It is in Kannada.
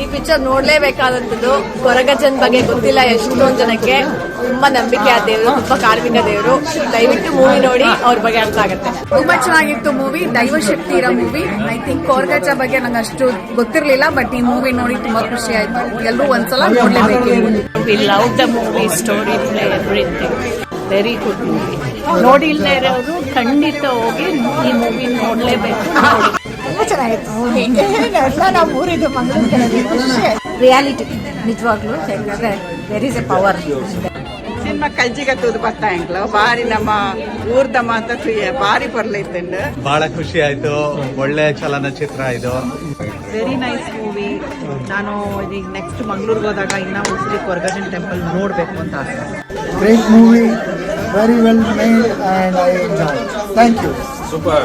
ಈ ಪಿಕ್ಚರ್ ನೋಡ್ಲೇಬೇಕಾದಂತದ್ದು. ಕೊರಗಜ್ಜನ್ ಬಗ್ಗೆ ಗೊತ್ತಿಲ್ಲ ಎಷ್ಟೊಂದ್ ಜನಕ್ಕೆ. ತುಂಬಾ ನಂಬಿಕೆ ಆ ದೇವರು, ತುಂಬಾ ಕಾರ್ಮಿಕ ದೇವರು. ದಯವಿಟ್ಟು ಮೂವಿ ನೋಡಿ ಅವ್ರ ಬಗ್ಗೆ ಅರ್ಥ ಆಗುತ್ತೆ. ತುಂಬಾ ಚೆನ್ನಾಗಿತ್ತು ಮೂವಿ, ದೈವಶಕ್ತಿ ಇರೋ ಮೂವಿ. ಐ ಥಿಂಕ್ ಕೊರಗಜ್ಜ ಬಗ್ಗೆ ನಂಗೆ ಅಷ್ಟು ಗೊತ್ತಿರ್ಲಿಲ್ಲ, ಬಟ್ ಈ ಮೂವಿ ನೋಡಿ ತುಂಬಾ ಖುಷಿ ಆಯ್ತು. ಎಲ್ಲರೂ ಒಂದ್ಸಲ ನೋಡ್ಲೇಬೇಕು. We love the movie, story, everything. Very good movie. ನೋಡಿಲ್ಲದೆ ಇರೋರು ಖಂಡಿತ ಹೋಗಿ ಈ ಮೂವಿ ನೋಡ್ಲೇಬೇಕು. ತುಂಬಾ ಚೆನ್ನಾಗಿತ್ತು ಮೂವಿ. ನಾವು ಊರಿದ್ದು ಮಂಗಳೂರು ರಿಯಾಲಿಟಿ ನಿಜವಾಗ್ಲೂ ಯಾಕಂದ್ರೆ there is a power. Cinema ಕಜ್ಜಿಗೆ ತೂದು ಬರ್ತಾ ಇಂಕ್ಲು ಬಾರಿ ನಮ್ಮ ಊರ್ದ ಮಾತ ಬಾರಿ ಬರ್ಲೈತಂಡು. ಬಹಳ ಖುಷಿ ಆಯ್ತು. ಒಳ್ಳೆ ಚಲನಚಿತ್ರ ಇದು. Very nice movie. ನಾನು ಈಗ ನೆಕ್ಸ್ಟ್ ಮಂಗಳೂರಿಗೆ ಹೋದಾಗ ಇನ್ನ ಉಸಿರಿ ಕೊರಗಜ್ಜನ್ ಟೆಂಪಲ್ ನೋಡ್ಬೇಕು ಅಂತ ಆಸೆ. Great movie, very well made, and I enjoyed. Thank you. Super.